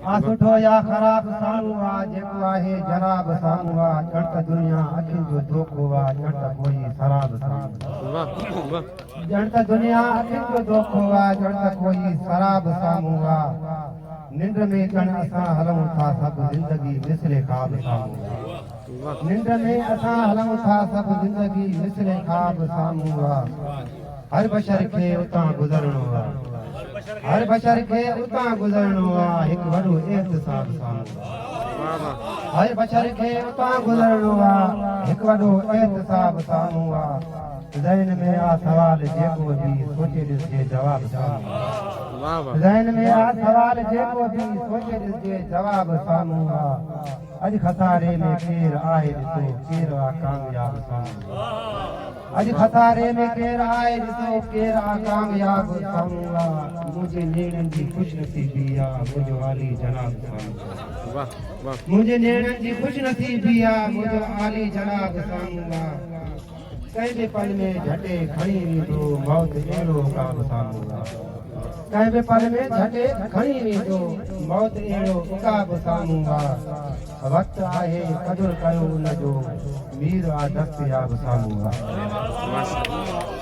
आ सुठो या ख़राब साम्हूं आ जेको आहे जनाब साम्हूं आ ॼण त दुनिया अखियुनि जो धोखो आ ॼण त कोई शराब साम्हूं वाह वाह ॼण त दुनिया अखियुनि जो धोखो आ ॼण त कोई शराब साम्हूं आ निंड में ॼण असां हलूं था सभु ज़िंदगी मिसले ख़्वाब साम्हूं आ वाह निंड में असां हलूं था सभु ज़िंदगी मिसले ख़्वाब साम्हूं आ हर बशर खे उतां गुज़रणो आ हर बशर के उतां गुज़रणो आहे हिकु वॾो एहतिसाब साम्हूं वाह वाह हर बशर के उतां गुज़रणो आहे हिकु वॾो एहतिसाब साम्हूं आहे ज़हन में आ सवाल जेको बि सोचे ॾिसजे जवाब साम्हूं वाह वाह ज़हन में आ सवाल जेको बि सोचे ॾिसजे जवाब साम्हूं आहे अॼु खसारे में केरु आहे ॾिसो केरु आहे कामयाब साम्हूं अॼु खसारे में केरु आहे ॾिसो केरु आहे कामयाब साम्हूं आहे मुंहिंजे नेणनि जी ख़ुशनसीबी आहे मुंहिंजो आली जनाब साम्हूं वाह वाह मुंहिंजे नेणनि जी ख़ुशनसीबी आहे मुंहिंजो आली जनाब साम्हूं आहे कंहिं बि पल में झटे खणी वेंदो मौत अहिड़ो उकाब साम्हूं आहे कंहिं बि पल में झटे खणी वेंदो मौत अहिड़ो उकाब साम्हूं आहे वक़्तु आहे क़दुरु कयो उनजो मीर आहे दस्तयाब साम्हूं आहे माशाअल्लाह